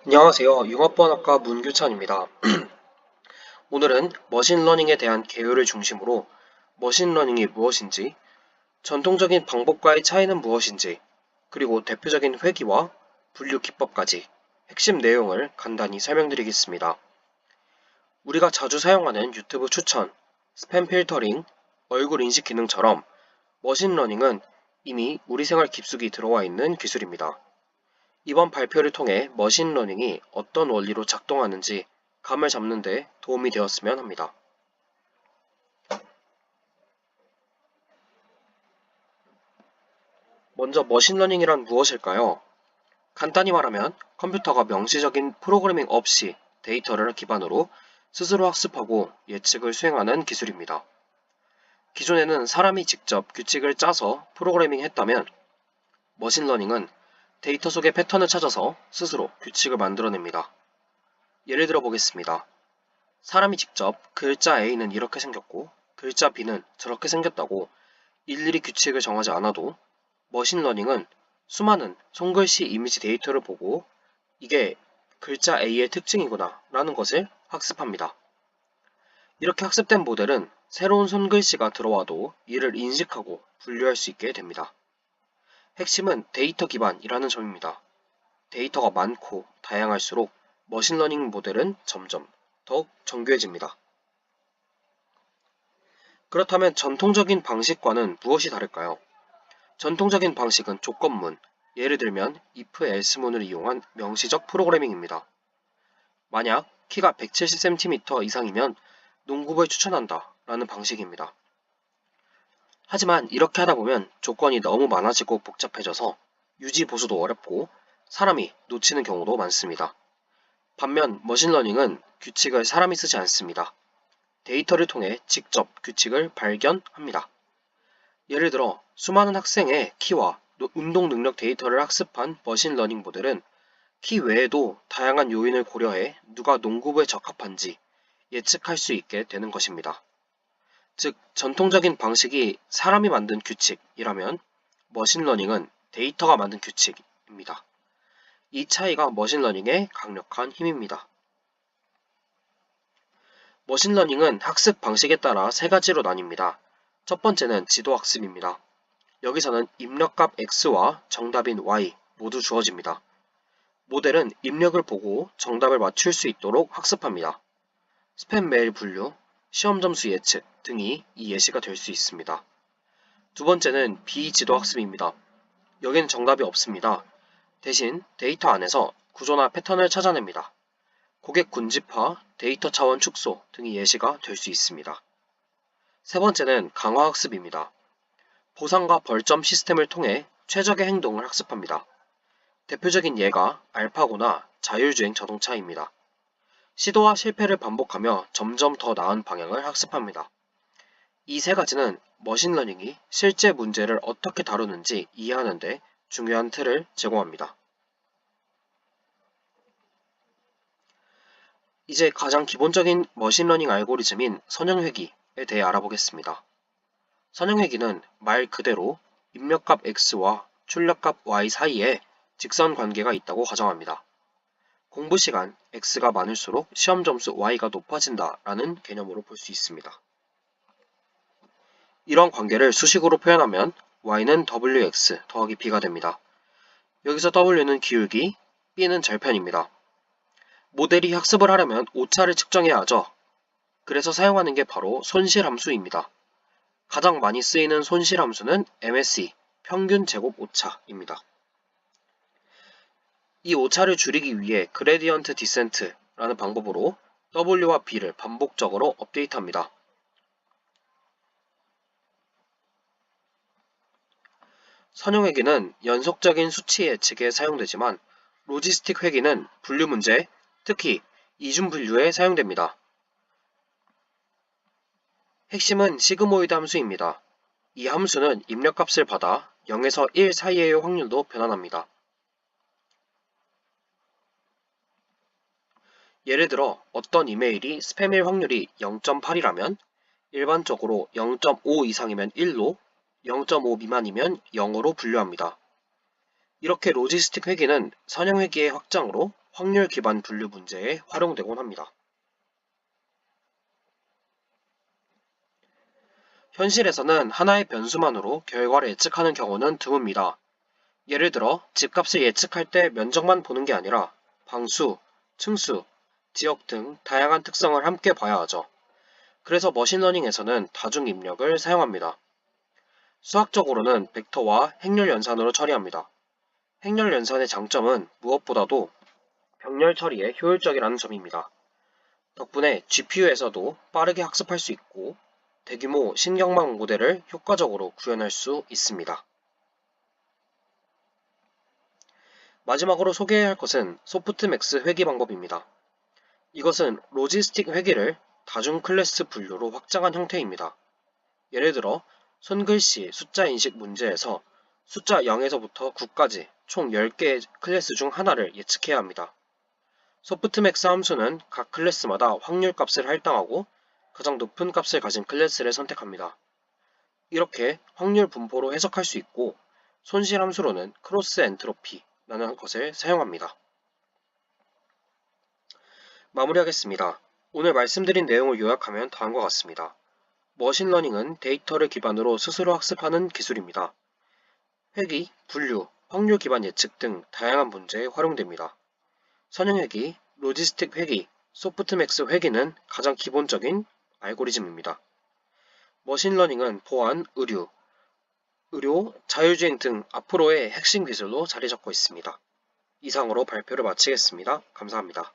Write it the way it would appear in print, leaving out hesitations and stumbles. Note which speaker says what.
Speaker 1: 안녕하세요. 융합번역가 문규찬입니다. 오늘은 머신러닝에 대한 개요를 중심으로 머신러닝이 무엇인지, 전통적인 방법과의 차이는 무엇인지, 그리고 대표적인 회귀와 분류 기법까지 핵심 내용을 간단히 설명드리겠습니다. 우리가 자주 사용하는 유튜브 추천, 스팸 필터링, 얼굴 인식 기능처럼 머신러닝은 이미 우리 생활 깊숙이 들어와 있는 기술입니다. 이번 발표를 통해 머신러닝이 어떤 원리로 작동하는지 감을 잡는 데 도움이 되었으면 합니다. 먼저 머신러닝이란 무엇일까요? 간단히 말하면 컴퓨터가 명시적인 프로그래밍 없이 데이터를 기반으로 스스로 학습하고 예측을 수행하는 기술입니다. 기존에는 사람이 직접 규칙을 짜서 프로그래밍 했다면 머신러닝은 데이터 속의 패턴을 찾아서 스스로 규칙을 만들어냅니다. 예를 들어 보겠습니다. 사람이 직접 글자 A는 이렇게 생겼고 글자 B는 저렇게 생겼다고 일일이 규칙을 정하지 않아도 머신러닝은 수많은 손글씨 이미지 데이터를 보고 이게 글자 A의 특징이구나 라는 것을 학습합니다. 이렇게 학습된 모델은 새로운 손글씨가 들어와도 이를 인식하고 분류할 수 있게 됩니다. 핵심은 데이터 기반이라는 점입니다. 데이터가 많고 다양할수록 머신러닝 모델은 점점 더욱 정교해집니다. 그렇다면 전통적인 방식과는 무엇이 다를까요? 전통적인 방식은 조건문, 예를 들면 if, else문을 이용한 명시적 프로그래밍입니다. 만약 키가 170cm 이상이면 농구부에 추천한다 라는 방식입니다. 하지만 이렇게 하다 보면 조건이 너무 많아지고 복잡해져서 유지 보수도 어렵고 사람이 놓치는 경우도 많습니다. 반면 머신러닝은 규칙을 사람이 쓰지 않습니다. 데이터를 통해 직접 규칙을 발견합니다. 예를 들어 수많은 학생의 키와 운동 능력 데이터를 학습한 머신러닝 모델은 키 외에도 다양한 요인을 고려해 누가 농구부에 적합한지 예측할 수 있게 되는 것입니다. 즉, 전통적인 방식이 사람이 만든 규칙이라면 머신러닝은 데이터가 만든 규칙입니다. 이 차이가 머신러닝의 강력한 힘입니다. 머신러닝은 학습 방식에 따라 세 가지로 나뉩니다. 첫 번째는 지도학습입니다. 여기서는 입력값 x와 정답인 y 모두 주어집니다. 모델은 입력을 보고 정답을 맞출 수 있도록 학습합니다. 스팸 메일 분류, 시험 점수 예측 등이 이 예시가 될 수 있습니다. 두 번째는 비지도학습입니다. 여기는 정답이 없습니다. 대신 데이터 안에서 구조나 패턴을 찾아냅니다. 고객 군집화, 데이터 차원 축소 등이 예시가 될 수 있습니다. 세 번째는 강화학습입니다. 보상과 벌점 시스템을 통해 최적의 행동을 학습합니다. 대표적인 예가 알파고나 자율주행 자동차입니다. 시도와 실패를 반복하며 점점 더 나은 방향을 학습합니다. 이 세 가지는 머신러닝이 실제 문제를 어떻게 다루는지 이해하는 데 중요한 틀을 제공합니다. 이제 가장 기본적인 머신러닝 알고리즘인 선형회귀에 대해 알아보겠습니다. 선형회귀는 말 그대로 입력값 x와 출력값 y 사이에 직선 관계가 있다고 가정합니다. 공부 시간 x가 많을수록 시험 점수 y가 높아진다 라는 개념으로 볼 수 있습니다. 이런 관계를 수식으로 표현하면 y는 wx 더하기 b가 됩니다. 여기서 w는 기울기, b는 절편입니다. 모델이 학습을 하려면 오차를 측정해야 하죠. 그래서 사용하는 게 바로 손실함수입니다. 가장 많이 쓰이는 손실함수는 MSE, 평균 제곱 오차입니다. 이 오차를 줄이기 위해 그레디언트 디센트라는 방법으로 W와 B를 반복적으로 업데이트합니다. 선형회귀는 연속적인 수치 예측에 사용되지만 로지스틱 회귀는 분류 문제, 특히 이중 분류에 사용됩니다. 핵심은 시그모이드 함수입니다. 이 함수는 입력값을 받아 0에서 1 사이의 확률도 변환합니다. 예를 들어 어떤 이메일이 스팸일 확률이 0.8이라면 일반적으로 0.5 이상이면 1로, 0.5 미만이면 0으로 분류합니다. 이렇게 로지스틱 회귀는 선형회귀의 확장으로 확률 기반 분류 문제에 활용되곤 합니다. 현실에서는 하나의 변수만으로 결과를 예측하는 경우는 드뭅니다. 예를 들어 집값을 예측할 때 면적만 보는 게 아니라 방수, 층수, 지역 등 다양한 특성을 함께 봐야 하죠. 그래서 머신러닝에서는 다중 입력을 사용합니다. 수학적으로는 벡터와 행렬 연산으로 처리합니다. 행렬 연산의 장점은 무엇보다도 병렬 처리에 효율적이라는 점입니다. 덕분에 GPU에서도 빠르게 학습할 수 있고 대규모 신경망 모델을 효과적으로 구현할 수 있습니다. 마지막으로 소개해야 할 것은 소프트맥스 회귀 방법입니다. 이것은 로지스틱 회귀를 다중 클래스 분류로 확장한 형태입니다. 예를 들어 손글씨 숫자 인식 문제에서 숫자 0에서부터 9까지 총 10개의 클래스 중 하나를 예측해야 합니다. 소프트맥스 함수는 각 클래스마다 확률 값을 할당하고 가장 높은 값을 가진 클래스를 선택합니다. 이렇게 확률 분포로 해석할 수 있고 손실 함수로는 크로스 엔트로피라는 것을 사용합니다. 마무리하겠습니다. 오늘 말씀드린 내용을 요약하면 다음과 같습니다. 머신러닝은 데이터를 기반으로 스스로 학습하는 기술입니다. 회귀, 분류, 확률 기반 예측 등 다양한 문제에 활용됩니다. 선형회귀, 로지스틱 회귀, 소프트맥스 회귀는 가장 기본적인 알고리즘입니다. 머신러닝은 보안, 의료, 자율주행 등 앞으로의 핵심 기술로 자리 잡고 있습니다. 이상으로 발표를 마치겠습니다. 감사합니다.